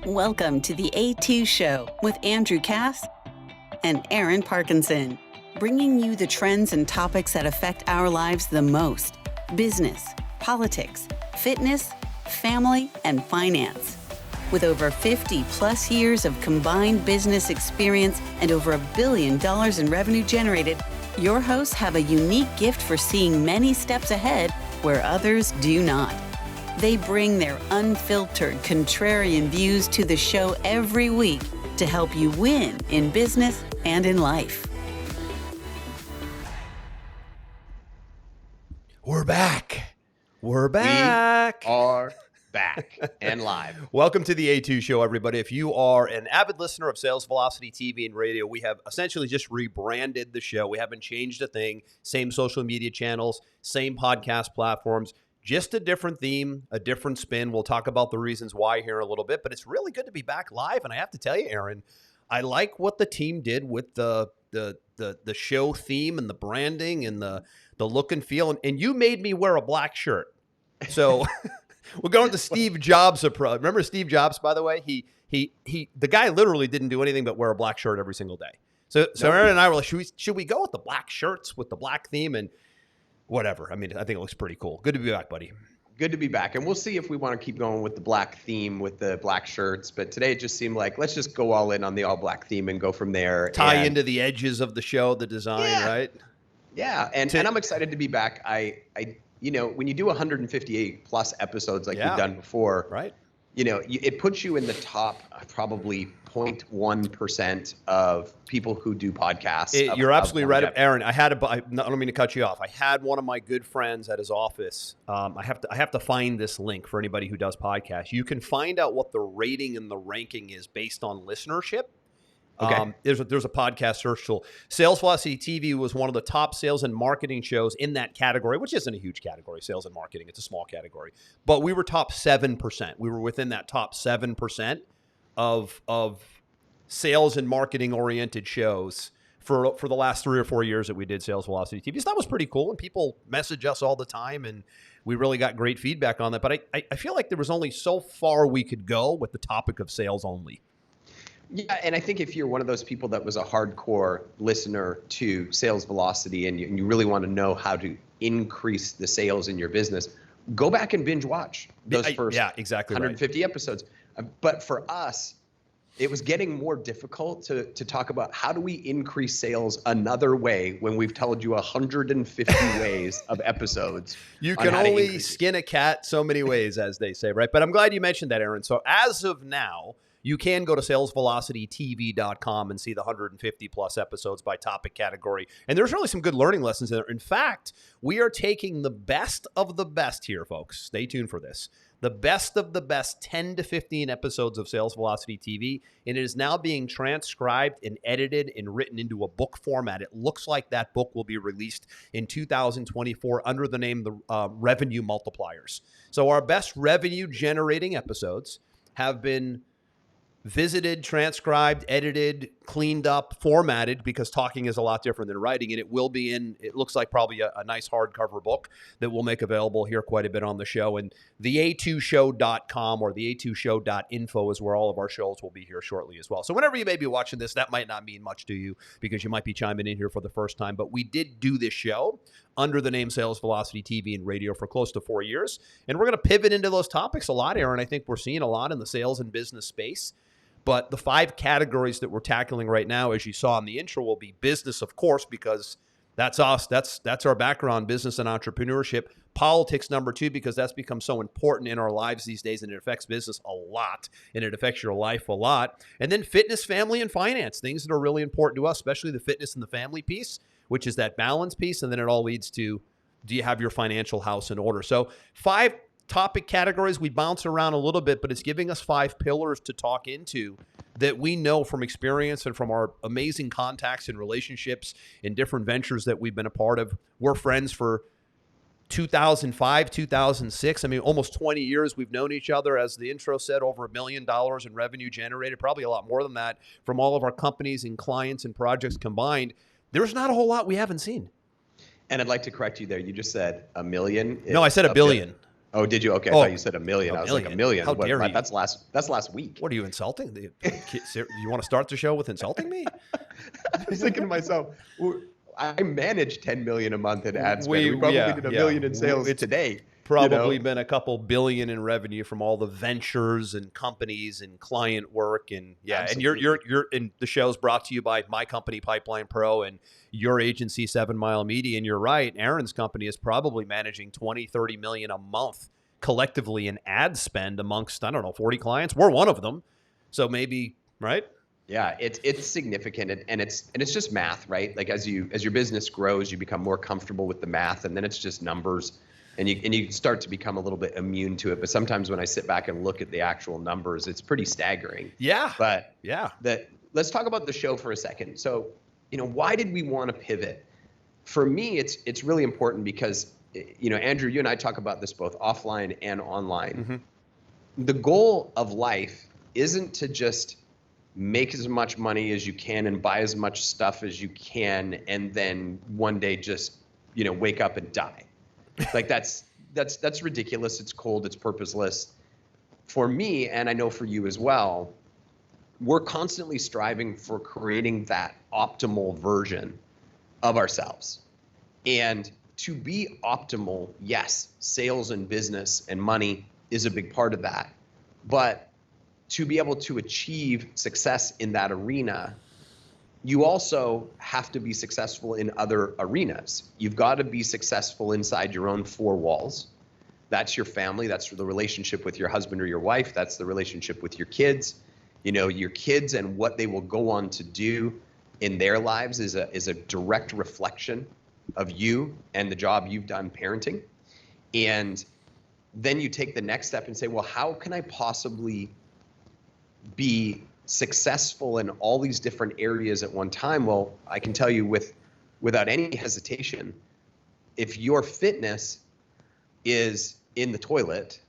Welcome to the A2 Show with Andrew Cass and Aaron Parkinson, bringing you the trends and topics that affect our lives the most: business, politics, fitness, family, and finance. With over 50 plus years of combined business experience and over $1 billion in revenue generated, your hosts have a unique gift for seeing many steps ahead where others do not. They bring their unfiltered, contrarian views to the show every week to help you win in business and in life. We're back. We're back. We are back and live. Welcome to the A2 Show, everybody. If you are an avid listener of Sales Velocity TV and radio, we have essentially just rebranded the show. We haven't changed a thing. Same social media channels, same podcast platforms. Just a different theme, a different spin. We'll talk about the reasons why here in a little bit, but it's really good to be back live. And I have to tell you, Aaron, I like what the team did with the show theme and the branding and the look and feel. And you made me wear a black shirt. So we're going to Steve Jobs' approach. Remember Steve Jobs, by the way? The guy literally didn't do anything but wear a black shirt every single day. So Aaron and I were like, should we go with the black shirts with the black theme? And whatever. I mean, I think it looks pretty cool. Good to be back, buddy. Good to be back. And we'll see if we want to keep going with the black theme with the black shirts. But today it just seemed like, let's just go all in on the all black theme and go from there. Tie into the edges of the show, the design, right? Yeah. And I'm excited to be back. I when you do 158 plus episodes like we've done before, right? It puts you in the top probably 0.1% of people who do podcasts. You're absolutely right, Aaron. I don't mean to cut you off. I had one of my good friends at his office. I have to find this link for anybody who does podcasts. You can find out what the rating and the ranking is based on listenership. Okay. There's a podcast search tool. Sales Velocity TV was one of the top sales and marketing shows in that category, which isn't a huge category, sales and marketing. It's a small category. But we were top 7%. We were within that top 7% of sales and marketing oriented shows for the last 3 or 4 years that we did Sales Velocity TV. So that was pretty cool. And people message us all the time, and we really got great feedback on that. But I feel like there was only so far we could go with the topic of sales only. Yeah, and I think if you're one of those people that was a hardcore listener to Sales Velocity and you really want to know how to increase the sales in your business, go back and binge watch those first 150 episodes. But for us, it was getting more difficult to talk about how do we increase sales another way when we've told you 150 ways of episodes. You can only skin a cat so many ways, as they say, right? But I'm glad you mentioned that, Aaron. So as of now, you can go to salesvelocitytv.com and see the 150 plus episodes by topic category. And there's really some good learning lessons in there. In fact, we are taking the best of the best here, folks. Stay tuned for this. The best of the best 10 to 15 episodes of Sales Velocity TV, and it is now being transcribed and edited and written into a book format. It looks like that book will be released in 2024 under the name the Revenue Multipliers. So our best revenue generating episodes have been visited, transcribed, edited, cleaned up, formatted, because talking is a lot different than writing. And it will be it looks like probably a nice hardcover book that we'll make available here quite a bit on the show. And the a2show.com or the a2show.info is where all of our shows will be here shortly as well. So whenever you may be watching this, that might not mean much to you because you might be chiming in here for the first time. But we did do this show under the name Sales Velocity TV and radio for close to 4 years. And we're going to pivot into those topics a lot, Aaron. I think we're seeing a lot in the sales and business space. But the 5 categories that we're tackling right now, as you saw in the intro, will be business, of course, because that's us. That's our background, business and entrepreneurship. Politics, number 2, because that's become so important in our lives these days, and it affects business a lot, and it affects your life a lot. And then fitness, family, and finance, things that are really important to us, especially the fitness and the family piece, which is that balance piece. And then it all leads to, do you have your financial house in order? So 5 topic categories. We bounce around a little bit, but it's giving us 5 pillars to talk into that we know from experience and from our amazing contacts and relationships in different ventures that we've been a part of. We're friends for 2005, 2006. I mean, almost 20 years we've known each other. As the intro said, over $1 million in revenue generated, probably a lot more than that from all of our companies and clients and projects combined. There's not a whole lot we haven't seen. And I'd like to correct you there. You just said $1 million. No, I said $1 billion. Oh, did you? Okay, I Oh, thought you said a million. I was like, a million. How dare you? That's last week. What are you insulting? You want to start the show with insulting me? I was thinking to myself, I manage 10 million a month in ad spend. We probably did a million in sales today. Probably been a couple billion in revenue from all the ventures and companies and client work. And Absolutely. and you're and the show's brought to you by my company, Pipeline Pro, and your agency, 7 Mile Media. And you're right, Aaron's company is probably managing 20-30 million a month collectively in ad spend amongst, I don't know, 40 clients. We're one of them. So maybe, right? Yeah, it's significant, and it's just math, right? Like as your business grows, you become more comfortable with the math, and then it's just numbers, and you start to become a little bit immune to it. But sometimes when I sit back and look at the actual numbers, it's pretty staggering. Yeah. But yeah, let's talk about the show for a second. So, why did we want to pivot? For me, it's really important because, Andrew, you and I talk about this both offline and online. Mm-hmm. The goal of life isn't to just make as much money as you can and buy as much stuff as you can, and then one day just, wake up and die. Like that's ridiculous. It's cold. It's purposeless. For me, and I know for you as well, we're constantly striving for creating that optimal version of ourselves. And to be optimal, yes, sales and business and money is a big part of that. But to be able to achieve success in that arena, you also have to be successful in other arenas. You've got to be successful inside your own four walls. That's your family. That's the relationship with your husband or your wife. That's the relationship with your kids. Your kids and what they will go on to do in their lives is a direct reflection of you and the job you've done parenting. And then you take the next step and say, well, how can I possibly be successful in all these different areas at one time? Well, I can tell you without any hesitation, if your fitness is in the toilet,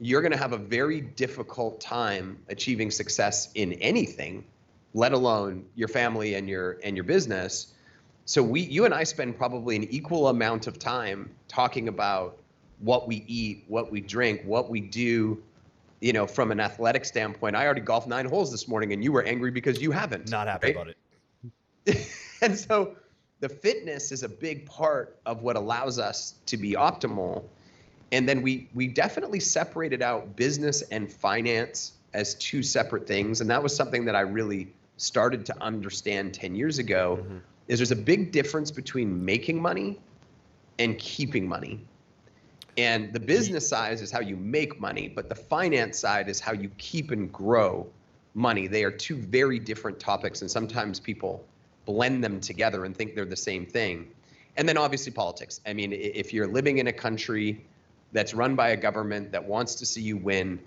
you're going to have a very difficult time achieving success in anything, let alone your family and your business. So you and I spend probably an equal amount of time talking about what we eat, what we drink, what we do. From an athletic standpoint, I already golfed 9 holes this morning, and you were angry because you haven't. Not happy about it. And so the fitness is a big part of what allows us to be optimal. And then we definitely separated out business and finance as 2 separate things. And that was something that I really started to understand 10 years ago, is there's a big difference between making money and keeping money. And the business side is how you make money, but the finance side is how you keep and grow money. They are 2 very different topics, and sometimes people blend them together and think they're the same thing. And then obviously politics. I mean, if you're living in a country that's run by a government that wants to see you win,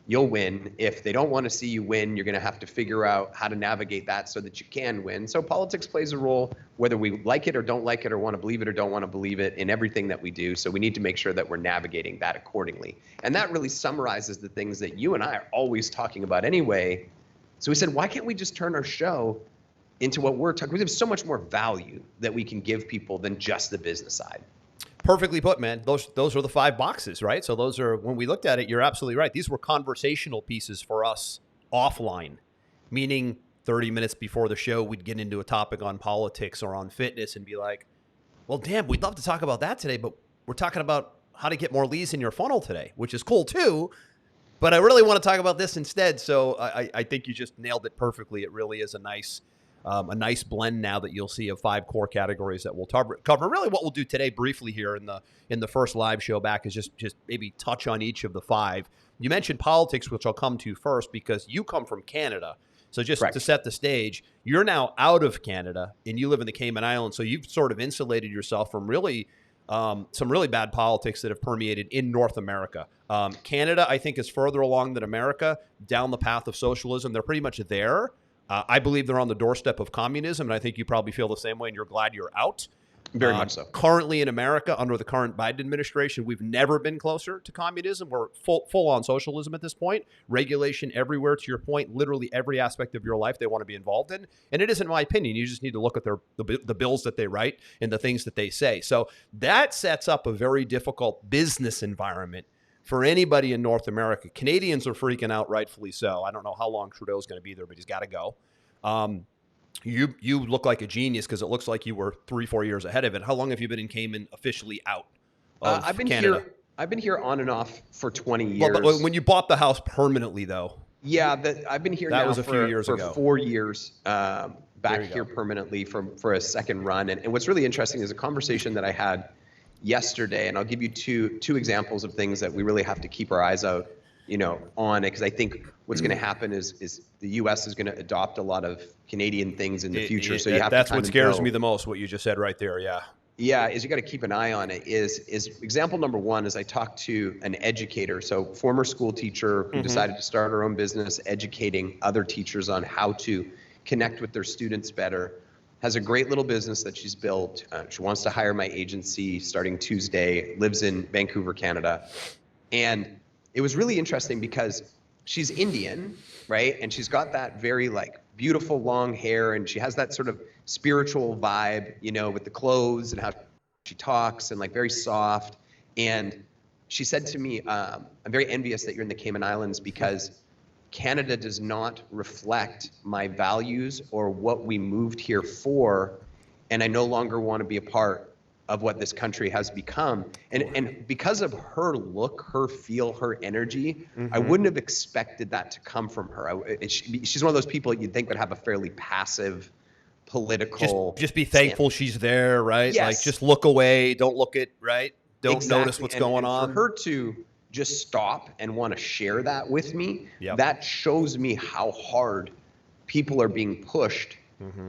you'll win. If they don't want to see you win, you're going to have to figure out how to navigate that so that you can win. So politics plays a role, whether we like it or don't like it or want to believe it or don't want to believe it, in everything that we do. So we need to make sure that we're navigating that accordingly. And that really summarizes the things that you and I are always talking about anyway. So we said, why can't we just turn our show into what we're talking about? We have so much more value that we can give people than just the business side. Perfectly put, man. Those are the 5 boxes, right? So those are, when we looked at it, you're absolutely right. These were conversational pieces for us offline, meaning 30 minutes before the show, we'd get into a topic on politics or on fitness and be like, well, damn, we'd love to talk about that today, but we're talking about how to get more leads in your funnel today, which is cool too. But I really want to talk about this instead. So I think you just nailed it perfectly. It really is a nice blend now that you'll see of 5 core categories that we'll cover. Really what we'll do today briefly here in the first live show back is just maybe touch on each of the 5. You mentioned politics, which I'll come to first because you come from Canada. So just Correct. To set the stage, you're now out of Canada and you live in the Cayman Islands. So you've sort of insulated yourself from really some really bad politics that have permeated in North America. Canada, I think, is further along than America down the path of socialism. They're pretty much there. I believe they're on the doorstep of communism, and I think you probably feel the same way, and you're glad you're out. Very much so. Currently in America, under the current Biden administration, we've never been closer to communism. We're full on socialism at this point. Regulation everywhere, to your point, literally every aspect of your life they want to be involved in. And it isn't my opinion. You just need to look at the bills that they write and the things that they say. So that sets up a very difficult business environment for anybody in North America. Canadians are freaking out, rightfully so. I don't know how long Trudeau's going to be there, but he's got to go. You look like a genius because it looks like you were 3-4 years ahead of it. How long have you been in Cayman officially out of Canada? I've been here on and off for 20 years. Well, when you bought the house permanently, though, I've been here that now was a few years ago. 4 years back here permanently for a second run. And what's really interesting is a conversation that I had yesterday, and I'll give you two examples of things that we really have to keep our eyes out, on it, because I think what's going to happen is the U.S. is going to adopt a lot of Canadian things in the future. So you have that's to what scares me the most. What you just said right there, yeah, is you got to keep an eye on it. Is example number one is I talked to an educator, so former school teacher who decided to start her own business, educating other teachers on how to connect with their students better. Has a great little business that she's built. She wants to hire my agency starting Tuesday. Lives in Vancouver, Canada, and it was really interesting because she's Indian, right? And she's got that very beautiful long hair, and she has that sort of spiritual vibe, with the clothes and how she talks, and very soft. And she said to me, I'm very envious that you're in the Cayman Islands because Canada does not reflect my values or what we moved here for, and I no longer want to be a part of what this country has become. And because of her look, her feel, her energy, I wouldn't have expected that to come from her. She's one of those people you'd think would have a fairly passive political just be thankful she's there, right? Yes. Just look away, don't look at, right? Don't notice what's going on. For her to just stop and want to share that with me, that shows me how hard people are being pushed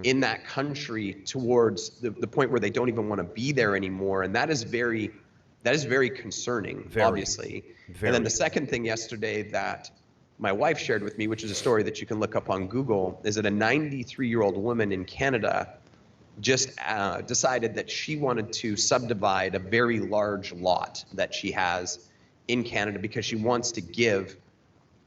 in that country towards the point where they don't even want to be there anymore. And that is very concerning, obviously. And then the second thing yesterday that my wife shared with me, which is a story that you can look up on Google, is that a 93-year-old woman in Canada just decided that she wanted to subdivide a very large lot that she has in Canada because she wants to give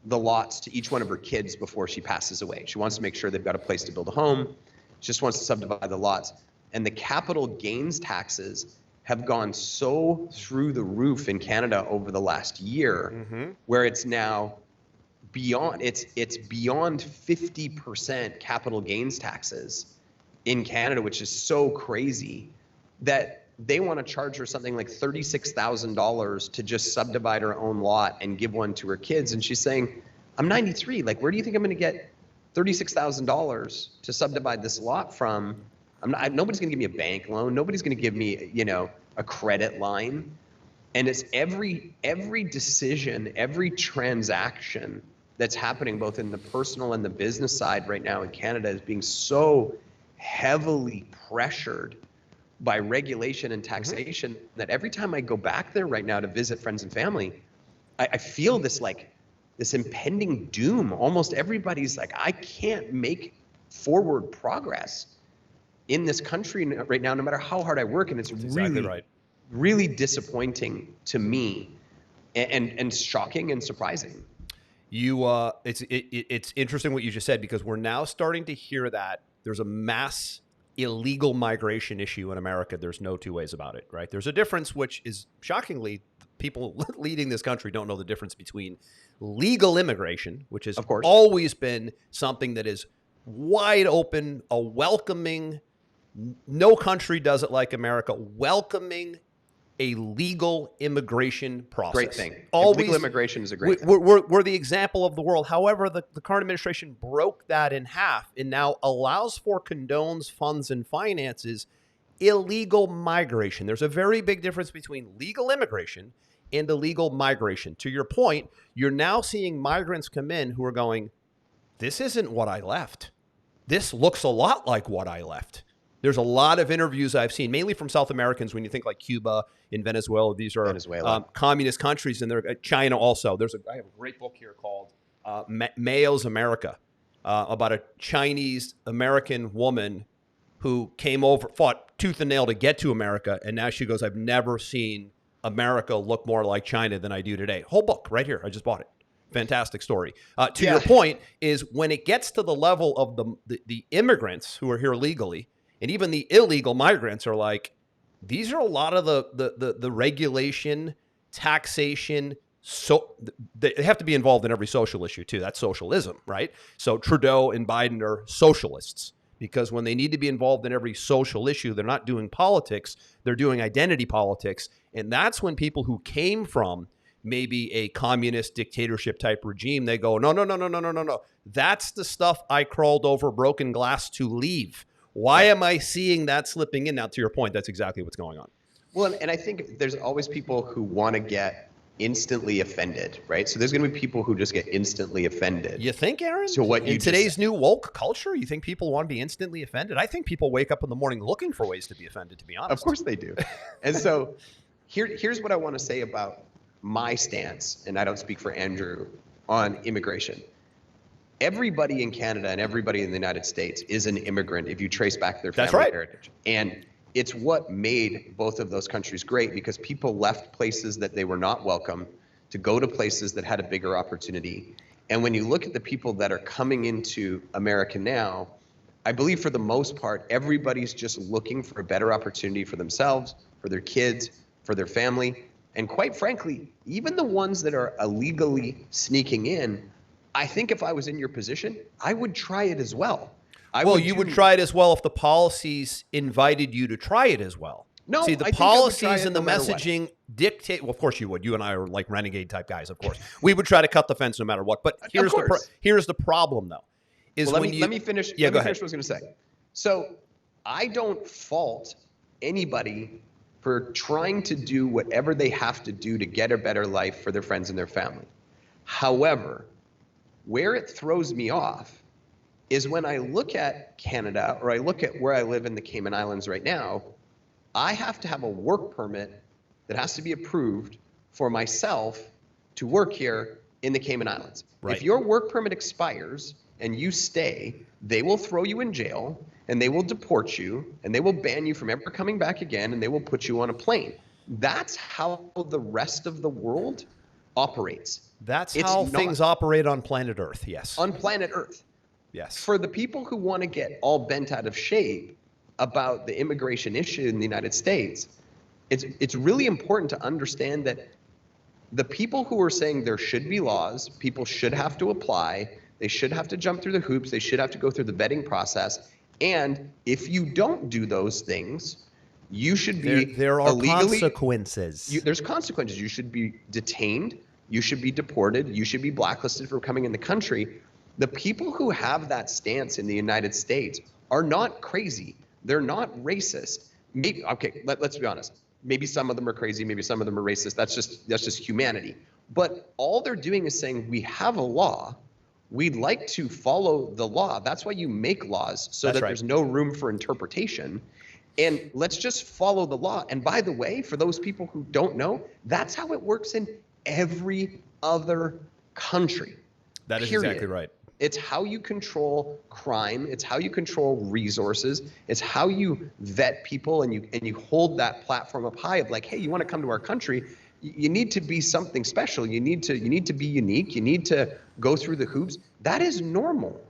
the lots to each one of her kids before she passes away. She wants to make sure they've got a place to build a home. She just wants to subdivide the lots. And the capital gains taxes have gone so through the roof in Canada over the last year, where it's now beyond 50% capital gains taxes in Canada, which is so crazy that they want to charge her something like $36,000 to just subdivide her own lot and give one to her kids. And she's saying, I'm 93. Where do you think I'm going to get $36,000 to subdivide this lot from? Nobody's going to give me a bank loan. Nobody's going to give me, a credit line. And it's every decision, every transaction that's happening both in the personal and the business side right now in Canada is being so heavily pressured by regulation and taxation that every time I go back there right now to visit friends and family, I feel this impending doom. Almost everybody's like, I can't make forward progress in this country right now, no matter how hard I work. And it's really disappointing to me and shocking and surprising. It's interesting what you just said, because we're now starting to hear that there's a mass illegal migration issue in America. There's no two ways about it, right? There's a difference, which is shockingly, people leading this country don't know the difference between legal immigration, which has always been something that is wide open, a welcoming, no country does it like America, welcoming a legal immigration process. Great thing. Legal immigration is a great thing. We're the example of the world. However, the current administration broke that in half and now allows for, condones, funds, and finances illegal migration. There's a very big difference between legal immigration and illegal migration. To your point, you're now seeing migrants come in who are going, this isn't what I left. This looks a lot like what I left. There's a lot of interviews I've seen, mainly from South Americans, when you think like Cuba and Venezuela. These are communist countries, and they're China also. I have a great book here called Mayo's America, about a Chinese American woman who came over, fought tooth and nail to get to America. And now she goes, I've never seen America look more like China than I do today. Whole book right here. I just bought it. Fantastic story. To your point is when it gets to the level of the immigrants who are here legally, and even the illegal migrants are like, these are a lot of the regulation, taxation. So they have to be involved in every social issue too. That's socialism, right? So Trudeau and Biden are socialists because when they need to be involved in every social issue, they're not doing politics, they're doing identity politics. And that's when people who came from maybe a communist dictatorship type regime, they go, no. That's the stuff I crawled over broken glass to leave. Why am I seeing that slipping in? Now, to your point, that's exactly what's going on. Well, and I think there's always people who want to get instantly offended, right? So there's going to be people who just get instantly offended. You think, Aaron? So what in today's new woke culture, you think people want to be instantly offended? I think people wake up in the morning looking for ways to be offended, to be honest. Of course they do. And so here's what I want to say about my stance, and I don't speak for Andrew, on immigration. Everybody in Canada and everybody in the United States is an immigrant if you trace back their family heritage. And it's what made both of those countries great because people left places that they were not welcome to go to places that had a bigger opportunity. And when you look at the people that are coming into America now, I believe for the most part, everybody's just looking for a better opportunity for themselves, for their kids, for their family. And quite frankly, even the ones that are illegally sneaking in, I think if I was in your position, I would try it as well. You would try it as well if the policies invited you to try it as well. No, see, the policies and the messaging dictate. Well, of course you would. You and I are like renegade type guys, of course. We would try to cut the fence no matter what. But here's the problem, though. Let me finish. Yeah, let me go ahead. finish what I was going to say. So I don't fault anybody for trying to do whatever they have to do to get a better life for their friends and their family. However, where it throws me off is when I look at Canada or I look at where I live in the Cayman Islands right now, I have to have a work permit that has to be approved for myself to work here in the Cayman Islands. Right. If your work permit expires and you stay, they will throw you in jail and they will deport you and they will ban you from ever coming back again and they will put you on a plane. That's how the rest of the world operates. That's how things operate on planet Earth, yes. On planet Earth. Yes. For the people who want to get all bent out of shape about the immigration issue in the United States, it's really important to understand that the people who are saying there should be laws, people should have to apply, they should have to jump through the hoops, they should have to go through the vetting process, and if you don't do those things, you should be there are illegally, consequences. There's consequences. You should be detained, you should be deported, you should be blacklisted for coming in the country. The people who have that stance in the United States are not crazy. They're not racist. Maybe, okay, let's be honest. Maybe some of them are crazy. Maybe some of them are racist. That's just humanity. But all they're doing is saying we have a law. We'd like to follow the law. That's why you make laws so that there's no room for interpretation. And let's just follow the law. And by the way, for those people who don't know, that's how it works in every other country. That is exactly right. It's how you control crime. It's how you control resources. It's how you vet people and you hold that platform up high of like, hey, you want to come to our country, you need to be something special. You need to be unique. You need to go through the hoops. That is normal.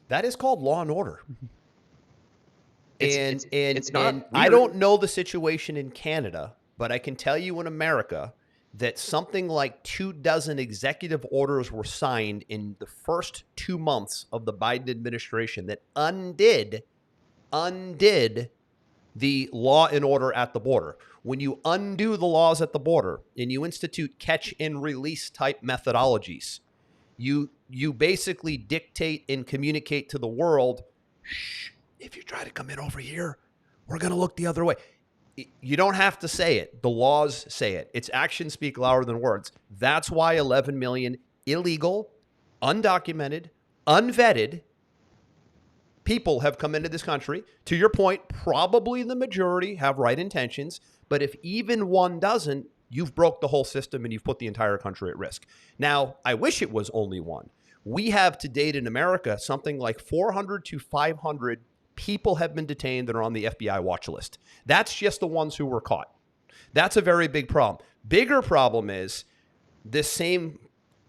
That is called law and order. It's not and I don't know the situation in Canada, but I can tell you in America that something like 24 executive orders were signed in the first 2 months of the Biden administration that undid the law and order at the border. When you undo the laws at the border and you institute catch and release type methodologies, you basically dictate and communicate to the world, shh, if you try to come in over here, we're going to look the other way. You don't have to say it. The laws say it. Its actions speak louder than words. That's why 11 million illegal, undocumented, unvetted people have come into this country. To your point, probably the majority have right intentions. But if even one doesn't, you've broke the whole system and you've put the entire country at risk. Now, I wish it was only one. We have to date in America something like 400 to 500 people have been detained that are on the FBI watch list. That's just the ones who were caught. That's a very big problem. Bigger problem is this same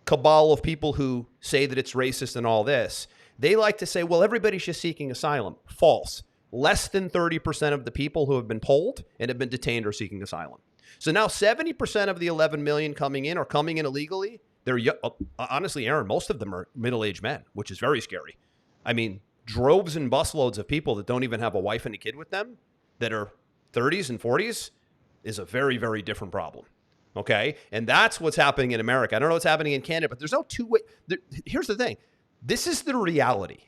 cabal of people who say that it's racist and all this. They like to say, well, everybody's just seeking asylum. False. Less than 30% of the people who have been polled and have been detained are seeking asylum. So now 70% of the 11 million coming in are coming in illegally. They're honestly, Aaron, most of them are middle-aged men, which is very scary. I mean, droves and busloads of people that don't even have a wife and a kid with them that are 30s and 40s is a very, very different problem. Okay? And that's what's happening in America. I don't know what's happening in Canada, but there's no two way. Here's the thing. This is the reality.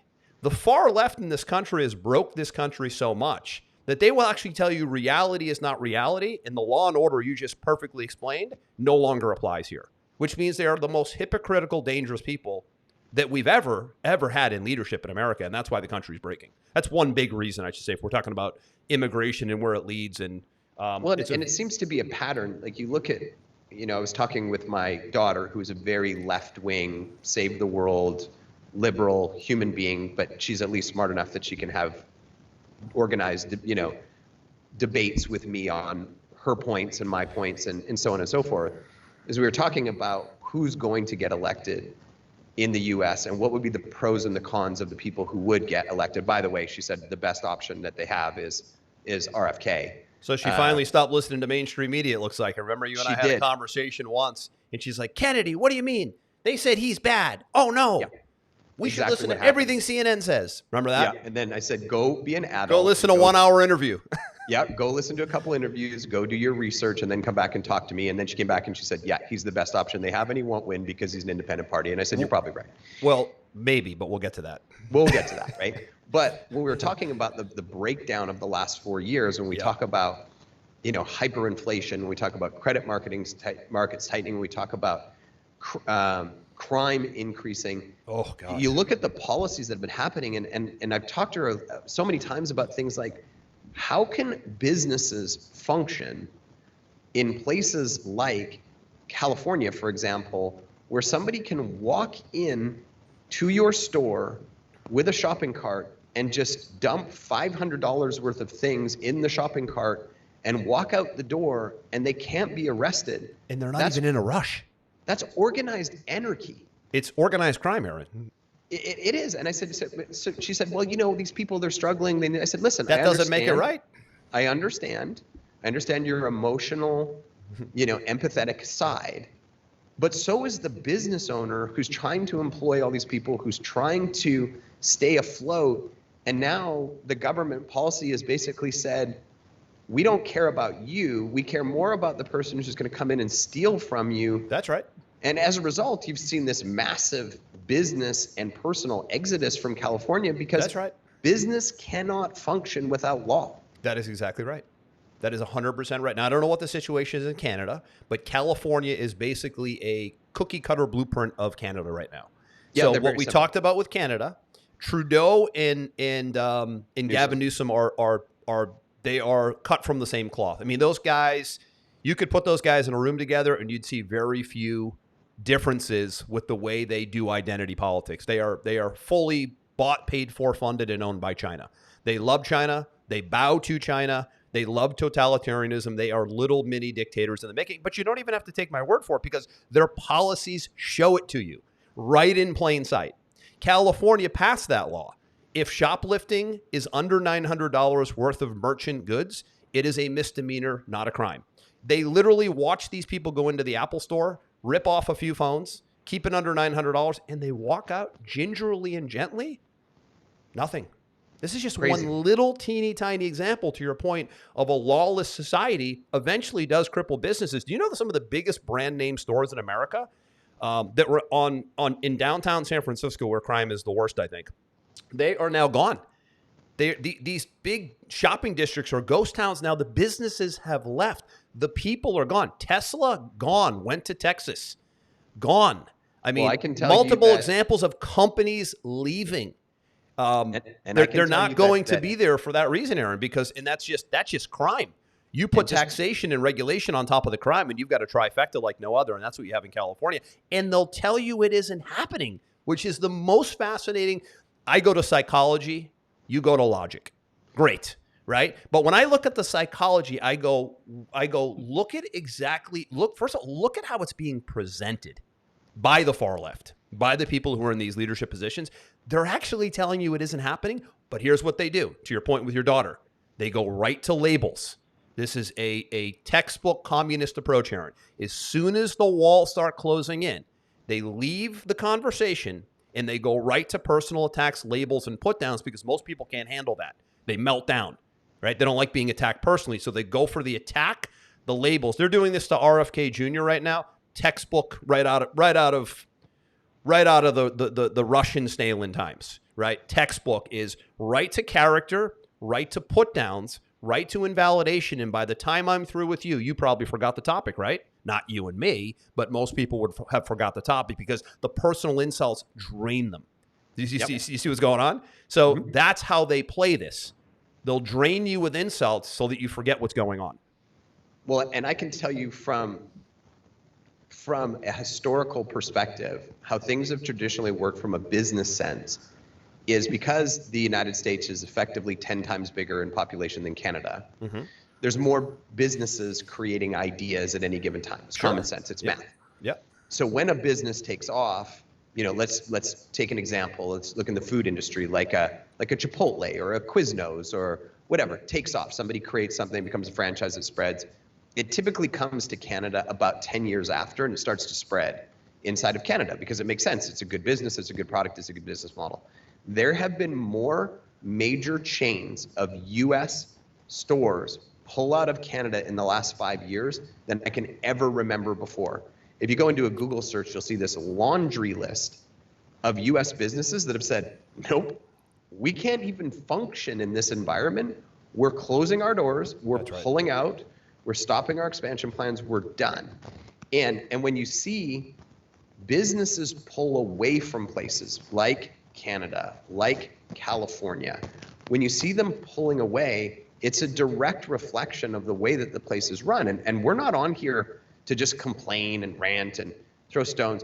The far left in this country has broke this country so much that they will actually tell you reality is not reality, and the law and order you just perfectly explained no longer applies here, which means they are the most hypocritical, dangerous people that we've ever had in leadership in America, and that's why the country's breaking. That's one big reason, I should say, if we're talking about immigration and where it leads. And it seems to be a pattern. Like you look at, I was talking with my daughter, who's a very left-wing, save the world, liberal human being, but she's at least smart enough that she can have organized, debates with me on her points and my points and so on and so forth. As we were talking about who's going to get elected in the US and what would be the pros and the cons of the people who would get elected. By the way, she said the best option that they have is RFK. So she finally stopped listening to mainstream media, it looks like. I remember you and I had a conversation once, and she's like, Kennedy, what do you mean? They said he's bad. Oh, no. Yeah. We should listen to everything CNN says. Remember that? Yeah. And then I said, go be an adult. Go listen to a 1 hour interview. Yeah. Go listen to a couple interviews, go do your research, and then come back and talk to me. And then she came back and she said, yeah, he's the best option they have, and he won't win because he's an independent party. And I said, you're probably right. Well, maybe, but we'll get to that. We'll get to that, right? But when we were talking about the breakdown of the last 4 years, when we talk about, hyperinflation, when we talk about credit markets tightening, when we talk about crime increasing. Oh, God. You look at the policies that have been happening, and I've talked to her so many times about things like, how can businesses function in places like California, for example, where somebody can walk in to your store with a shopping cart and just dump $500 worth of things in the shopping cart and walk out the door, and they can't be arrested. And they're not even in a rush. That's organized anarchy. It's organized crime, Aaron. It is. And I said, so she said, well, these people, they're struggling. I said, listen, that doesn't make it right. I understand your emotional, empathetic side. But so is the business owner who's trying to employ all these people, who's trying to stay afloat. And now the government policy has basically said, we don't care about you. We care more about the person who's just going to come in and steal from you. That's right. And as a result, you've seen this massive business and personal exodus from California because that's right. Business cannot function without law. That is exactly right. That is 100% right. Now, I don't know what the situation is in Canada, but California is basically a cookie cutter blueprint of Canada right now. Yeah, so what we talked about with Canada, Trudeau and Gavin Newsom are cut from the same cloth. I mean, those guys, you could put those guys in a room together and you'd see very few differences with the way they do identity politics. They are fully bought, paid for, funded, and owned by China. They love China. They bow to China. They love totalitarianism. They are little mini dictators in the making. But you don't even have to take my word for it because their policies show it to you right in plain sight. California passed that law. If shoplifting is under $900 worth of merchant goods, it is a misdemeanor, not a crime. They literally watch these people go into the Apple store, rip off a few phones, keep it under $900, and they walk out gingerly and gently. Nothing. This is just crazy. One little teeny tiny example, to your point, of a lawless society eventually does cripple businesses. Do you know that some of the biggest brand name stores in America that were in downtown San Francisco, where crime is the worst, I think, they are now gone. These big shopping districts are ghost towns now. The businesses have left. The people are gone. Tesla, gone. Went to Texas. Gone. I mean, I can tell multiple examples of companies leaving. They're not going to be there for that reason, Aaron, because that's just crime. You put taxation and regulation on top of the crime, and you've got a trifecta like no other, and that's what you have in California. And they'll tell you it isn't happening, which is the most fascinating. I go to psychology You go to logic. Great, right? But when I look at the psychology, I go, look at first of all, look at how it's being presented by the far left, by the people who are in these leadership positions. They're actually telling you it isn't happening, but here's what they do. To your point with your daughter, they go right to labels. This is a textbook communist approach, Aaron. As soon as the walls start closing in, they leave the conversation and they go right to personal attacks, labels, and put downs, because most people can't handle that. They melt down, right? They don't like being attacked personally, so they go for the attack, the labels. They're doing this to RFK Jr. right now. Textbook right out of the Russian Stalin times, right? Textbook is right to character, right to put downs, right to invalidation. And by the time I'm through with you, you probably forgot the topic, right? Not you and me, but most people would have forgot the topic because the personal insults drain them. You see what's going on? So that's how they play this. They'll drain you with insults so that you forget what's going on. Well, and I can tell you from a historical perspective, how things have traditionally worked from a business sense is because the United States is effectively 10 times bigger in population than Canada. Mm-hmm. There's more businesses creating ideas at any given time. It's common sense. It's math. Yep. So when a business takes off, let's take an example. Let's look in the food industry, like a Chipotle or a Quiznos or whatever. It takes off. Somebody creates something, becomes a franchise, it spreads. It typically comes to Canada about 10 years after, and it starts to spread inside of Canada because it makes sense. It's a good business. It's a good product. It's a good business model. There have been more major chains of U.S. stores pull out of Canada in the last 5 years than I can ever remember before. If you go into a Google search, you'll see this laundry list of U.S. businesses that have said, nope, we can't even function in this environment. We're closing our doors. We're pulling out. We're stopping our expansion plans. We're done. And when you see businesses pull away from places like Canada, like California, when you see them pulling away, it's a direct reflection of the way that the place is run. And we're not on here to just complain and rant and throw stones.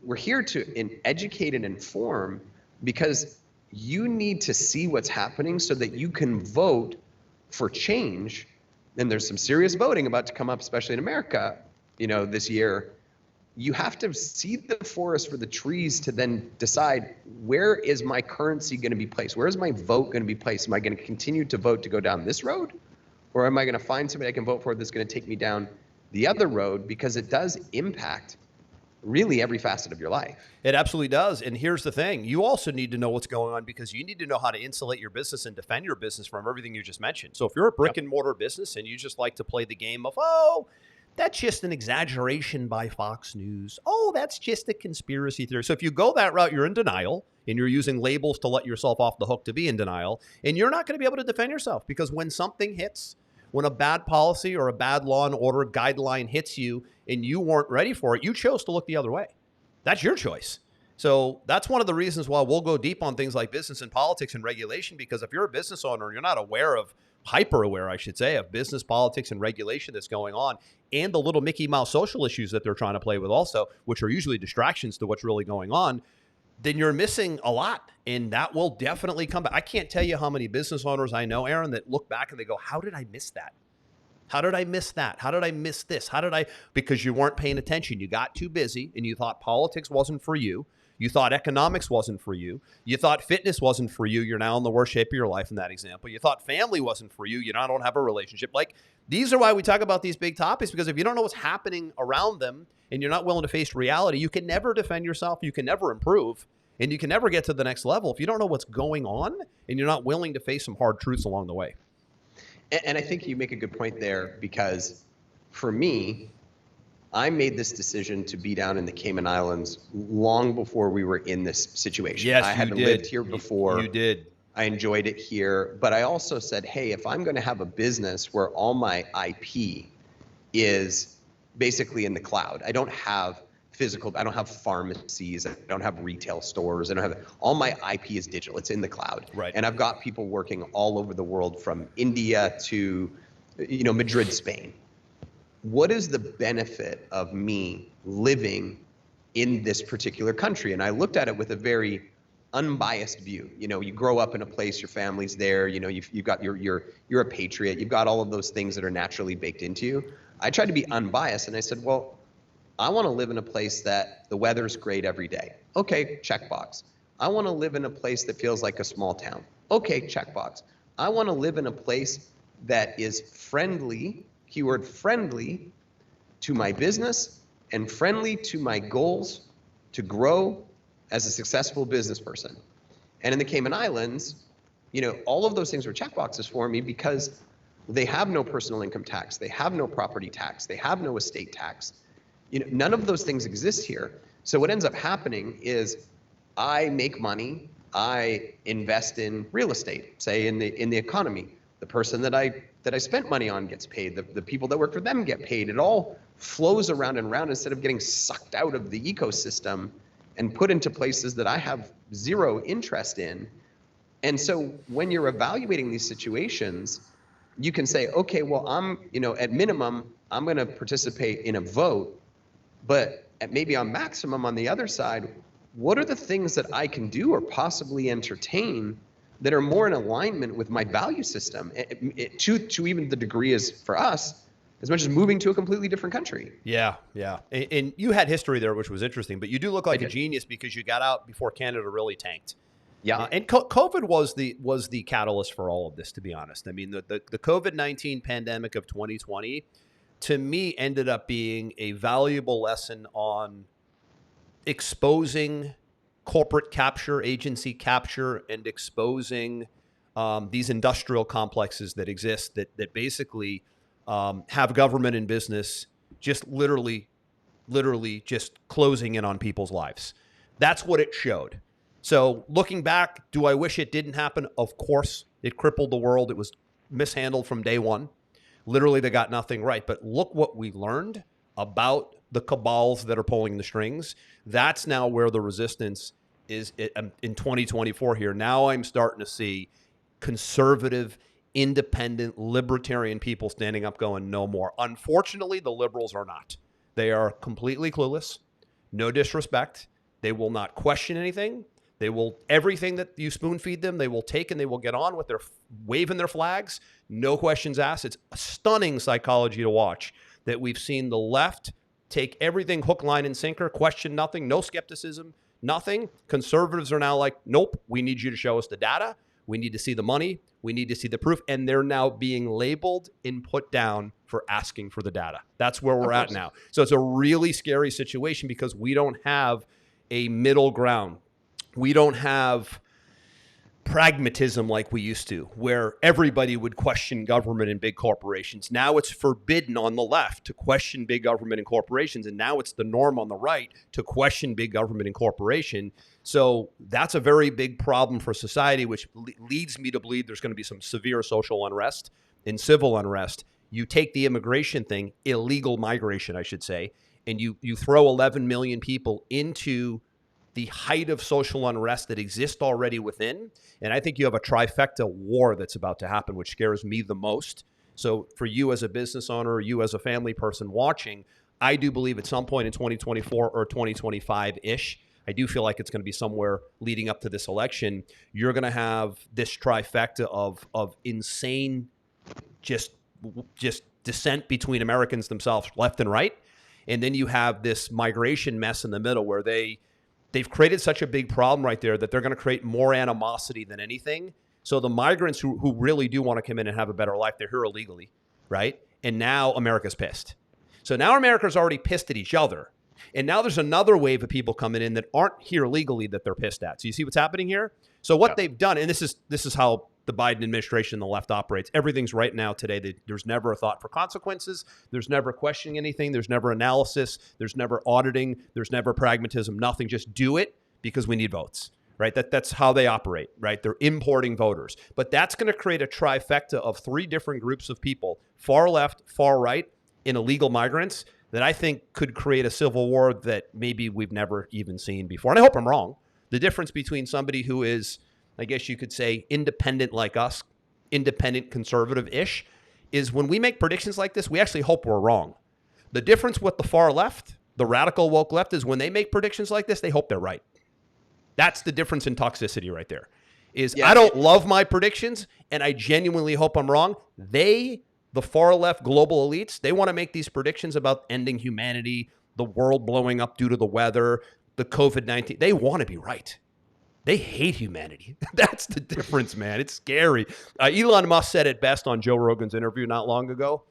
We're here to educate and inform, because you need to see what's happening so that you can vote for change. And there's some serious voting about to come up, especially in America, this year. You have to see the forest for the trees to then decide, where is my currency going to be placed? Where is my vote going to be placed? Am I going to continue to vote to go down this road? Or am I going to find somebody I can vote for that's going to take me down the other road? Because it does impact really every facet of your life. It absolutely does. And here's the thing. You also need to know what's going on, because you need to know how to insulate your business and defend your business from everything you just mentioned. So if you're a brick and mortar business and you just like to play the game of, that's just an exaggeration by Fox News. Oh, that's just a conspiracy theory. So if you go that route, you're in denial, and you're using labels to let yourself off the hook to be in denial, and you're not going to be able to defend yourself, because when something hits, when a bad policy or a bad law and order guideline hits you and you weren't ready for it, you chose to look the other way. That's your choice. So that's one of the reasons why we'll go deep on things like business and politics and regulation, because if you're a business owner and you're not hyper aware, I should say, of business, politics, and regulation that's going on, and the little Mickey Mouse social issues that they're trying to play with also, which are usually distractions to what's really going on, then you're missing a lot. And that will definitely come back. I can't tell you how many business owners I know, Aaron, that look back and they go, how did I miss that? How did I miss that? How did I miss this? Because you weren't paying attention. You got too busy and you thought politics wasn't for you. You thought economics wasn't for you. You thought fitness wasn't for you. You're now in the worst shape of your life in that example. You thought family wasn't for you. You now don't have a relationship. Like, these are why we talk about these big topics, because if you don't know what's happening around them and you're not willing to face reality, you can never defend yourself. You can never improve, and you can never get to the next level if you don't know what's going on and you're not willing to face some hard truths along the way. And I think you make a good point there, because for me, I made this decision to be down in the Cayman Islands long before we were in this situation. Yes, I hadn't lived here before. You did. I enjoyed it here. But I also said, hey, if I'm going to have a business where all my IP is basically in the cloud, I don't have pharmacies, I don't have retail stores, all my IP is digital. It's in the cloud. Right. And I've got people working all over the world, from India to, Madrid, Spain. What is the benefit of me living in this particular country? And I looked at it with a very unbiased view. You know, you grow up in a place, your family's there, you know, you've got you're a patriot, you've got all of those things that are naturally baked into you. I tried to be unbiased, and I said, well, I want to live in a place that the weather's great every day. Okay, checkbox. I want to live in a place that feels like a small town. Okay, checkbox. I want to live in a place that is friendly, keyword friendly, to my business and friendly to my goals to grow as a successful business person. And in the Cayman Islands, you know, all of those things were checkboxes for me because they have no personal income tax, they have no property tax, they have no estate tax. You know, none of those things exist here. So what ends up happening is I make money, I invest in real estate, say in the economy. The person that I spent money on gets paid, the people that work for them get paid. It all flows around and around instead of getting sucked out of the ecosystem and put into places that I have zero interest in. And so when you're evaluating these situations, you can say, okay, well, at minimum, I'm going to participate in a vote, but maybe on maximum on the other side, what are the things that I can do or possibly entertain that are more in alignment with my value system, to even the degree as for us, as much as moving to a completely different country. Yeah. And you had history there, which was interesting, but you do look like a genius because you got out before Canada really tanked. Yeah. And COVID was the catalyst for all of this, to be honest. I mean, the COVID-19 pandemic of 2020, to me, ended up being a valuable lesson on exposing corporate capture, agency capture, and exposing these industrial complexes that exist that basically have government and business just literally just closing in on people's lives. That's what it showed. So looking back, do I wish it didn't happen? Of course. It crippled the world. It was mishandled from day one. Literally, they got nothing right. But look what we learned about the cabals that are pulling the strings. That's now where the resistance is in 2024 here. Now I'm starting to see conservative, independent, libertarian people standing up going, no more. Unfortunately, the liberals are not. They are completely clueless. No disrespect. They will not question anything. They will, everything that you spoon feed them, they will take and they will get on with their waving their flags. No questions asked. It's a stunning psychology to watch that we've seen the left take everything hook, line, and sinker, question nothing, no skepticism, nothing. Conservatives are now like, nope, we need you to show us the data. We need to see the money. We need to see the proof. And they're now being labeled and put down for asking for the data. That's where we're at now. So it's a really scary situation because we don't have a middle ground. We don't have pragmatism like we used to, where everybody would question government and big corporations. Now it's forbidden on the left to question big government and corporations, and now it's the norm on the right to question big government and corporation. So that's a very big problem for society, which leads me to believe there's going to be some severe social unrest and civil unrest. You take the immigration thing, illegal migration, I should say, and you throw 11 million people into the height of social unrest that exists already within. And I think you have a trifecta war that's about to happen, which scares me the most. So for you as a business owner, you as a family person watching, I do believe at some point in 2024 or 2025-ish, I do feel like it's going to be somewhere leading up to this election, you're going to have this trifecta of insane just dissent between Americans themselves, left and right. And then you have this migration mess in the middle where they've created such a big problem right there that they're going to create more animosity than anything. So the migrants who really do want to come in and have a better life, they're here illegally, right? And now America's pissed. So now America's already pissed at each other. And now there's another wave of people coming in that aren't here legally that they're pissed at. So you see what's happening here? So what they've done, and this is how the Biden administration and the left operates. Everything's right now today. There's never a thought for consequences. There's never questioning anything. There's never analysis. There's never auditing. There's never pragmatism. Nothing. Just do it because we need votes, right? That's how they operate, right? They're importing voters. But that's going to create a trifecta of three different groups of people, far left, far right, and illegal migrants, that I think could create a civil war that maybe we've never even seen before. And I hope I'm wrong. The difference between somebody who is, I guess you could say, independent like us, independent conservative-ish, is when we make predictions like this, we actually hope we're wrong. The difference with the far left, the radical woke left, is when they make predictions like this, they hope they're right. That's the difference in toxicity right there. Is Yeah. I don't love my predictions, and I genuinely hope I'm wrong. The far left global elites, they want to make these predictions about ending humanity, the world blowing up due to the weather, the COVID-19. They want to be right. They hate humanity. That's the difference, man. It's scary. Elon Musk said it best on Joe Rogan's interview not long ago.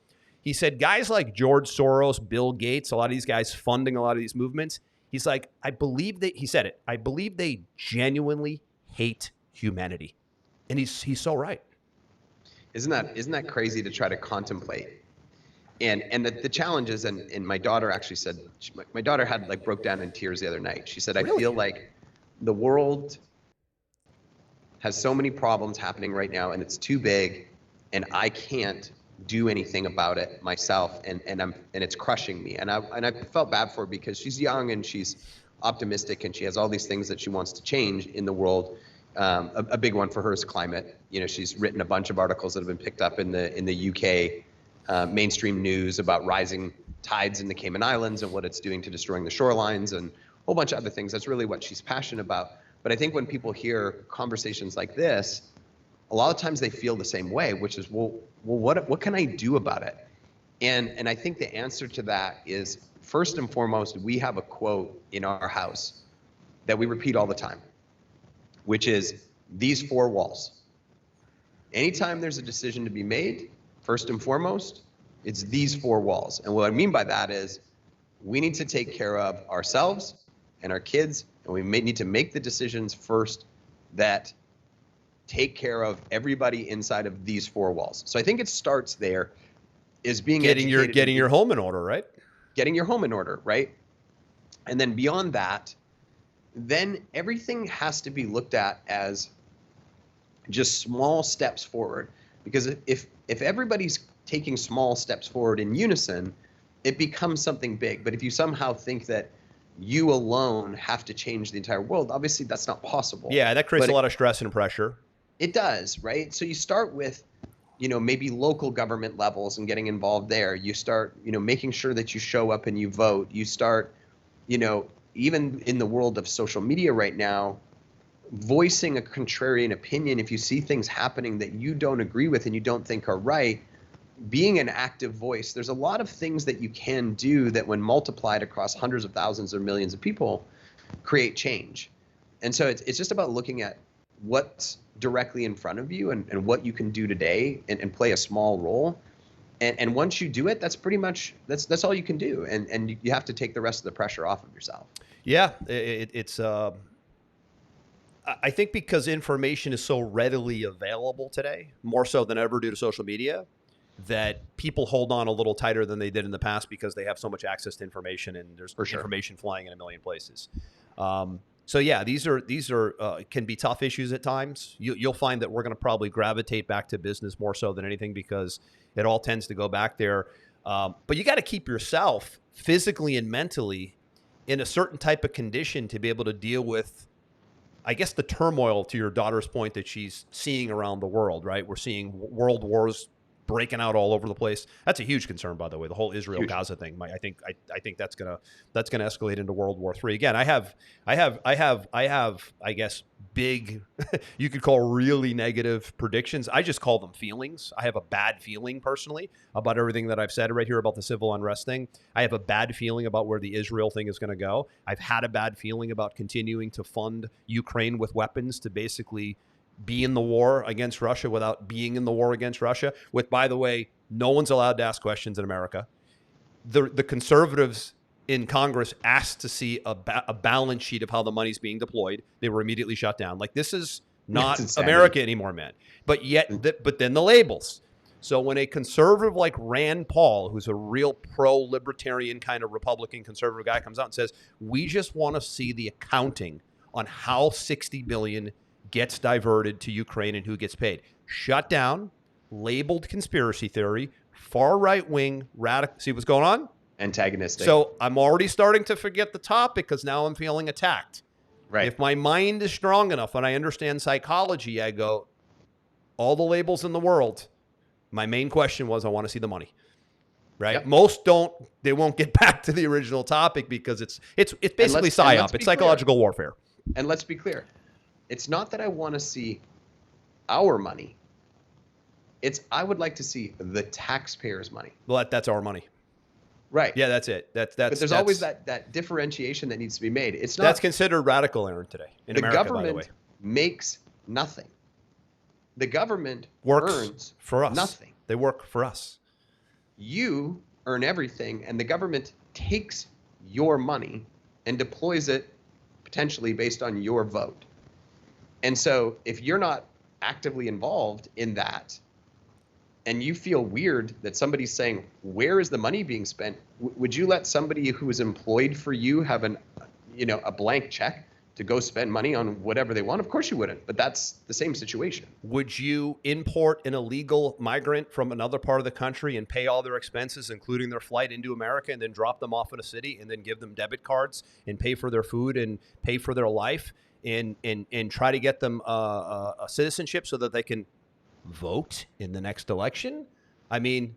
He said, guys like George Soros, Bill Gates, a lot of these guys funding a lot of these movements, he's like, I believe they genuinely hate humanity. And he's so right. Isn't that crazy to try to contemplate? And the challenge is, and my daughter actually said, my daughter had broke down in tears the other night. She said, I feel like the world has so many problems happening right now, and it's too big, and I can't do anything about it myself, and it's crushing me. And I felt bad for her because she's young and she's optimistic and she has all these things that she wants to change in the world. A big one for her is climate. She's written a bunch of articles that have been picked up in the UK mainstream news about rising tides in the Cayman Islands and what it's doing to destroying the shorelines and a whole bunch of other things. That's really what she's passionate about. But I think when people hear conversations like this, a lot of times they feel the same way, which is, well, what can I do about it? And I think the answer to that is, first and foremost, we have a quote in our house that we repeat all the time, which is these four walls. Anytime there's a decision to be made, first and foremost, it's these four walls. And what I mean by that is we need to take care of ourselves and our kids, and we may need to make the decisions first that take care of everybody inside of these four walls. So I think it starts there, is being getting your home in order, right? Getting your home in order, right? And then beyond that, then everything has to be looked at as just small steps forward. Because if everybody's taking small steps forward in unison, it becomes something big. But if you somehow think that you alone have to change the entire world, obviously that's not possible. Yeah, that creates a lot of stress and pressure. It does, right? So you start with, maybe local government levels and getting involved there. You start, making sure that you show up and you vote. You start, even in the world of social media right now, voicing a contrarian opinion if you see things happening that you don't agree with and you don't think are right, being an active voice. There's a lot of things that you can do that when multiplied across hundreds of thousands or millions of people create change. And so it's just about looking at what's directly in front of you and what you can do today and play a small role. And once you do it, that's pretty much, that's all you can do. And you have to take the rest of the pressure off of yourself. Yeah, it's I think because information is so readily available today, more so than ever due to social media, that people hold on a little tighter than they did in the past because they have so much access to information and there's information flying in a million places. So yeah, these are can be tough issues at times. You'll find that we're going to probably gravitate back to business more so than anything because it all tends to go back there. But you got to keep yourself physically and mentally in a certain type of condition to be able to deal with, I guess, the turmoil, to your daughter's point, that she's seeing around the world, right? We're seeing world wars breaking out all over the place. That's a huge concern, by the way. The whole Israel-Gaza thing. I think that's gonna escalate into World War III again. I have, I guess, big, you could call really negative predictions. I just call them feelings. I have a bad feeling personally about everything that I've said right here about the civil unrest thing. I have a bad feeling about where the Israel thing is going to go. I've had a bad feeling about continuing to fund Ukraine with weapons to basically be in the war against Russia without being in the war against Russia, with, by the way, no one's allowed to ask questions in America. The conservatives in Congress asked to see a balance sheet of how the money's being deployed. They were immediately shut down. Like, this is not America anymore, man. But then the labels. So when a conservative like Rand Paul, who's a real pro-libertarian kind of Republican conservative guy, comes out and says, we just want to see the accounting on how $60 billion gets diverted to Ukraine and who gets paid. Shut down, labeled conspiracy theory, far right-wing, radical. See what's going on? Antagonistic. So I'm already starting to forget the topic because now I'm feeling attacked. Right. If my mind is strong enough and I understand psychology, I go, all the labels in the world. My main question was, I want to see the money. Right? Yep. Most don't. They won't get back to the original topic because it's basically PSYOP. It's psychological warfare. And let's be clear. It's not that I want to see our money. It's I would like to see the taxpayers' money. Well, that's our money. Right. Yeah, that's it. But there's always that differentiation that needs to be made. It's not. That's considered radical, Aaron, today in America, by the way. The government makes nothing. The government works earns for us. Nothing. They work for us. You earn everything, and the government takes your money and deploys it potentially based on your vote. And so if you're not actively involved in that, and you feel weird that somebody's saying, where is the money being spent? Would you let somebody who is employed for you have a blank check to go spend money on whatever they want? Of course you wouldn't, but that's the same situation. Would you import an illegal migrant from another part of the country and pay all their expenses, including their flight into America, and then drop them off in a city and then give them debit cards and pay for their food and pay for their life and try to get them a citizenship so that they can vote in the next election? I mean,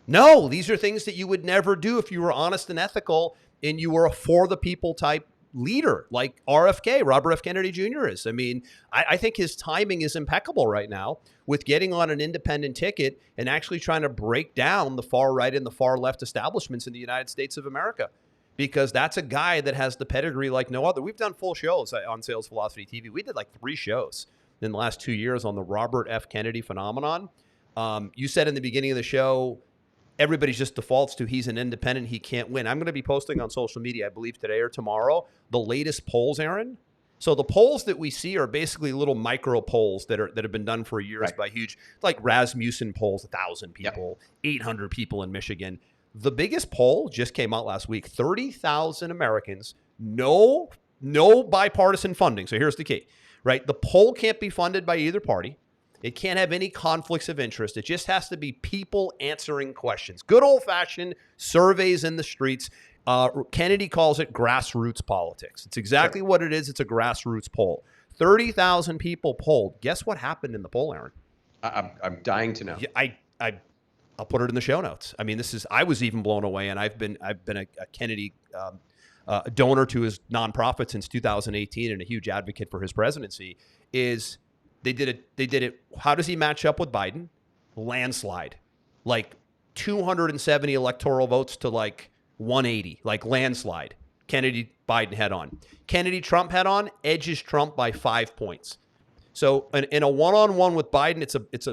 no, these are things that you would never do if you were honest and ethical and you were a for the people type leader like RFK, Robert F. Kennedy Jr. is. I mean, I think his timing is impeccable right now with getting on an independent ticket and actually trying to break down the far right and the far left establishments in the United States of America, because that's a guy that has the pedigree like no other. We've done full shows on Sales Velocity TV. We did like 3 shows in the last 2 years on the Robert F. Kennedy phenomenon. You said in the beginning of the show, everybody's just defaults to he's an independent, he can't win. I'm going to be posting on social media, I believe today or tomorrow, the latest polls, Aaron. So the polls that we see are basically little micro polls that have been done for years by huge, like Rasmussen polls, 1,000 people, 800 people in Michigan. The biggest poll just came out last week, 30,000 Americans, no bipartisan funding. So here's the key, right? The poll can't be funded by either party. It can't have any conflicts of interest. It just has to be people answering questions. Good old-fashioned surveys in the streets. Kennedy calls it grassroots politics. It's exactly what it is. It's a grassroots poll. 30,000 people polled. Guess what happened in the poll, Aaron? I'm dying to know. Yeah, I'll put it in the show notes. I mean, I was even blown away, and I've been a Kennedy donor to his nonprofit since 2018 and a huge advocate for his presidency. They did it. How does he match up with Biden? Landslide. Like 270 electoral votes to like 180, like landslide. Kennedy, Biden head on. Kennedy, Trump head on, edges Trump by 5 points. So in a one-on-one with Biden,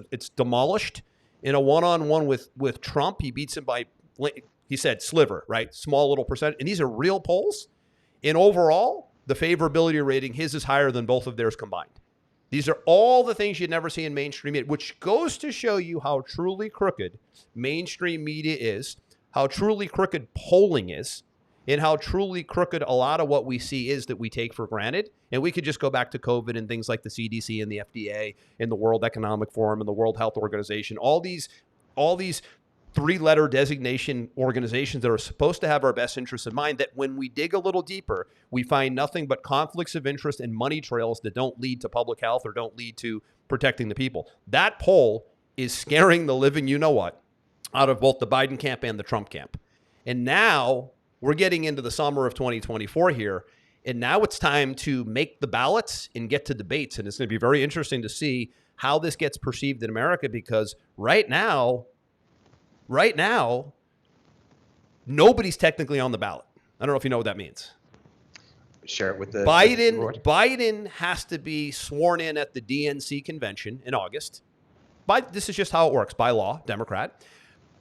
it's demolished. In a one-on-one with Trump, he beats him by, he said, sliver, right? Small little percent. And these are real polls. And overall, the favorability rating, his is higher than both of theirs combined. These are all the things you'd never see in mainstream media, which goes to show you how truly crooked mainstream media is, how truly crooked polling is, and how truly crooked a lot of what we see is that we take for granted. And we could just go back to COVID and things like the CDC and the FDA and the World Economic Forum and the World Health Organization, all these 3-letter designation organizations that are supposed to have our best interests in mind, that when we dig a little deeper, we find nothing but conflicts of interest and money trails that don't lead to public health or don't lead to protecting the people. That poll is scaring the living you-know-what out of both the Biden camp and the Trump camp. And now we're getting into the summer of 2024 here, and now it's time to make the ballots and get to debates. And it's going to be very interesting to see how this gets perceived in America, because right now, nobody's technically on the ballot. I don't know if you know what that means. Share it with the Biden has to be sworn in at the DNC convention in August. This is just how it works by law, Democrat.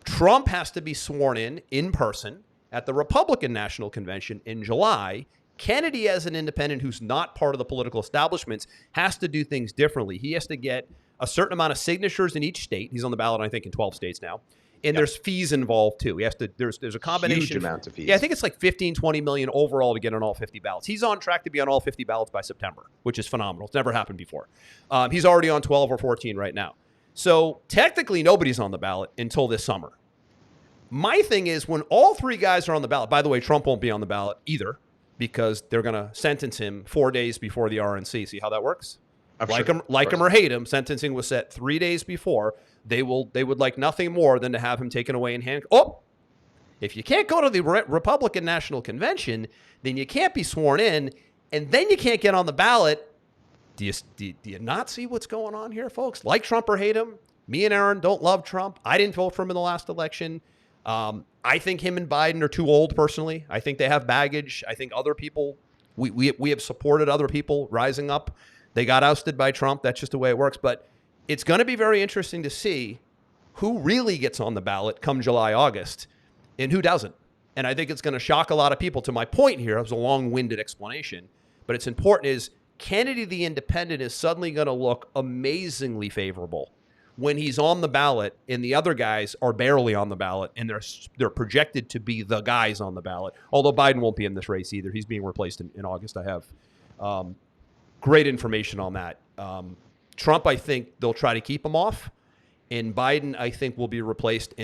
Trump has to be sworn in person at the Republican National Convention in July. Kennedy, as an independent who's not part of the political establishments, has to do things differently. He has to get a certain amount of signatures in each state. He's on the ballot, I think, in 12 states now. And there's fees involved too. He has to. There's a combination. Huge amounts of fees. Yeah, I think it's like 15, 20 million overall to get on all 50 ballots. He's on track to be on all 50 ballots by September, which is phenomenal. It's never happened before. He's already on 12 or 14 right now. So technically, nobody's on the ballot until this summer. My thing is, when all 3 guys are on the ballot. By the way, Trump won't be on the ballot either, because they're going to sentence him 4 days before the RNC. See how that works? Like him or hate him, sentencing was set 3 days before. They would like nothing more than to have him taken away in hand. Oh, if you can't go to the Republican National Convention, then you can't be sworn in. and then you can't get on the ballot. Do you not see what's going on here, folks? Like Trump or hate him, me and Aaron don't love Trump. I didn't vote for him in the last election. I think him and Biden are too old, personally. I think they have baggage. I think other people, we have supported other people rising up. They got ousted by Trump. That's just the way it works. But it's going to be very interesting to see who really gets on the ballot come July, August, and who doesn't. And I think it's going to shock a lot of people. To my point here, it was a long-winded explanation, but it's important is Kennedy the Independent is suddenly going to look amazingly favorable when he's on the ballot and the other guys are barely on the ballot, and they're projected to be the guys on the ballot. Although Biden won't be in this race either. He's being replaced in August. I have great information on that. Trump, I think they'll try to keep him off, and Biden, I think, will be replaced.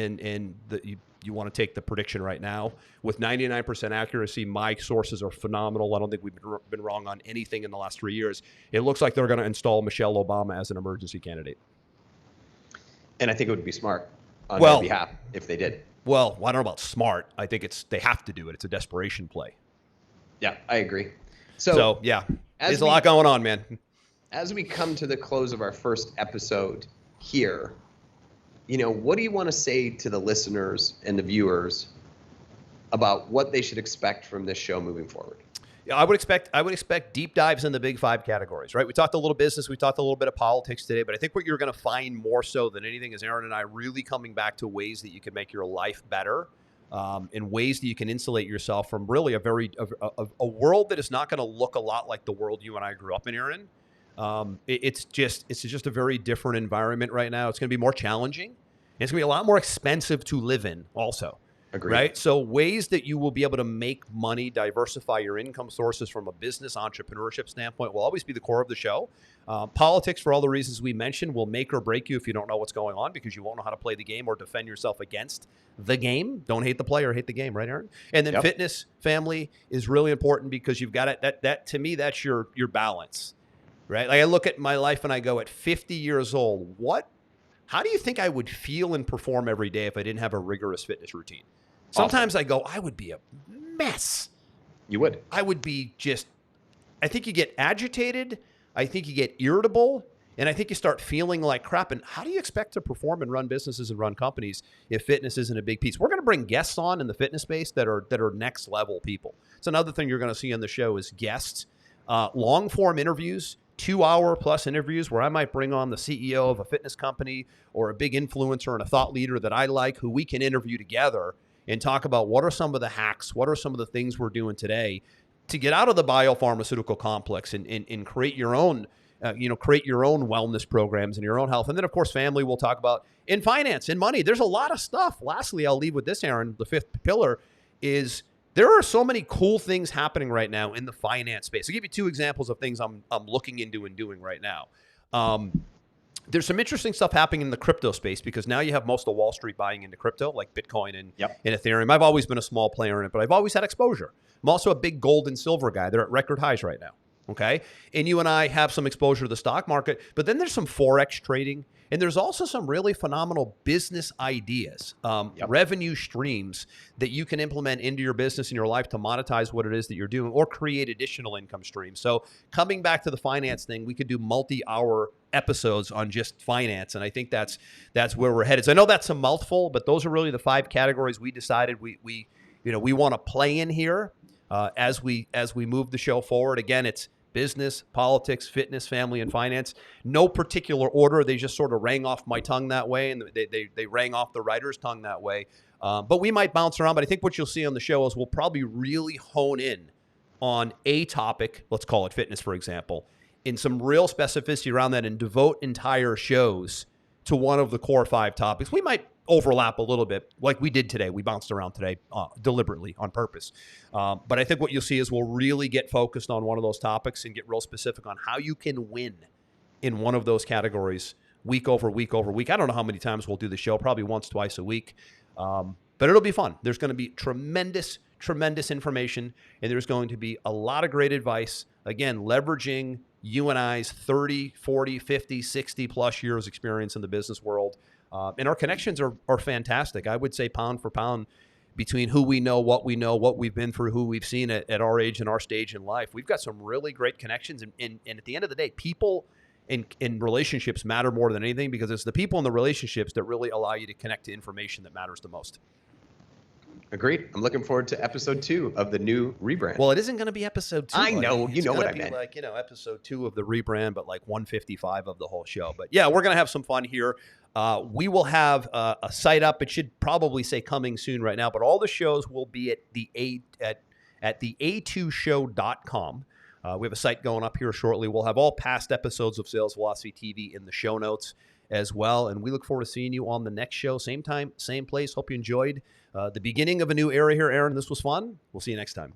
You want to take the prediction right now with 99% accuracy. My sources are phenomenal. I don't think we've been wrong on anything in the last 3 years. It looks like they're going to install Michelle Obama as an emergency candidate. And I think it would be smart on their behalf if they did. Well, I don't know about smart. I think they have to do it. It's a desperation play. Yeah, I agree. So yeah, there's a lot going on, man. As we come to the close of our first episode here, what do you want to say to the listeners and the viewers about what they should expect from this show moving forward? Yeah, I would expect deep dives in the big 5 categories, right? We talked a little business, we talked a little bit of politics today, but I think what you're going to find more so than anything is Aaron and I really coming back to ways that you can make your life better, and ways that you can insulate yourself from really a world that is not going to look a lot like the world you and I grew up in, Aaron. It's just a very different environment right now. It's going to be more challenging. And it's going to be a lot more expensive to live in also. Agreed. Right? So ways that you will be able to make money, diversify your income sources from a business entrepreneurship standpoint will always be the core of the show. Politics, for all the reasons we mentioned, will make or break you if you don't know what's going on, because you won't know how to play the game or defend yourself against the game. Don't hate the player, hate the game, right, Aaron? And then fitness, family is really important, because you've got it. That to me, that's your balance, right? Like I look at my life and I go, at 50 years old, how do you think I would feel and perform every day if I didn't have a rigorous fitness routine? Sometimes I go, I would be a mess. You would. I would be I think you get agitated. I think you get irritable. And I think you start feeling like crap. And how do you expect to perform and run businesses and run companies if fitness isn't a big piece? We're going to bring guests on in the fitness space that are next level people. It's another thing you're going to see on the show is guests, long form interviews, 2-hour plus interviews where I might bring on the CEO of a fitness company or a big influencer and a thought leader that I like, who we can interview together and talk about what are some of the hacks, what are some of the things we're doing today to get out of the biopharmaceutical complex and create your own, wellness programs and your own health. And then, of course, family we'll talk about, in finance, in money. There's a lot of stuff. Lastly, I'll leave with this, Aaron. The 5th pillar is there are so many cool things happening right now in the finance space. I'll give you 2 examples of things I'm looking into and doing right now. There's some interesting stuff happening in the crypto space, because now you have most of Wall Street buying into crypto, like Bitcoin and Ethereum. I've always been a small player in it, but I've always had exposure. I'm also a big gold and silver guy. They're at record highs right now. Okay. And you and I have some exposure to the stock market, but then there's some Forex trading, and there's also some really phenomenal business ideas, revenue streams that you can implement into your business and your life to monetize what it is that you're doing or create additional income streams. So coming back to the finance thing, we could do multi-hour episodes on just finance. And I think that's where we're headed. So I know that's a mouthful, but those are really the 5 categories we decided we want to play in here as we move the show forward. Again, it's business, politics, fitness, family, and finance. No particular order. They just sort of rang off my tongue that way, and they rang off the writer's tongue that way. But we might bounce around. But I think what you'll see on the show is we'll probably really hone in on a topic, let's call it fitness, for example, in some real specificity around that, and devote entire shows to one of the core 5 topics. We might overlap a little bit like we did today. We bounced around today deliberately on purpose. But I think what you'll see is we'll really get focused on one of those topics and get real specific on how you can win in one of those categories week over week over week. I don't know how many times we'll do the show, probably once, twice a week. But it'll be fun. There's going to be tremendous information, and there's going to be a lot of great advice. Again, leveraging you and I's 30, 40, 50, 60 plus years experience in the business world. And our connections are fantastic. I would say pound for pound, between who we know, what we've been through, who we've seen at our age and our stage in life. We've got some really great connections. And at the end of the day, people in relationships matter more than anything, because it's the people in the relationships that really allow you to connect to information that matters the most. Agreed. I'm looking forward to episode 2 of the new rebrand. Well, it isn't going to be episode 2. I know. You know what I meant. Like, episode 2 of the rebrand, but like 155 of the whole show. But yeah, we're going to have some fun here. We will have a site up. It should probably say coming soon right now, but all the shows will be at the a2show.com. We have a site going up here shortly. We'll have all past episodes of Sales Velocity TV in the show notes as well. And we look forward to seeing you on the next show. Same time, same place. Hope you enjoyed the beginning of a new era here, Aaron. This was fun. We'll see you next time.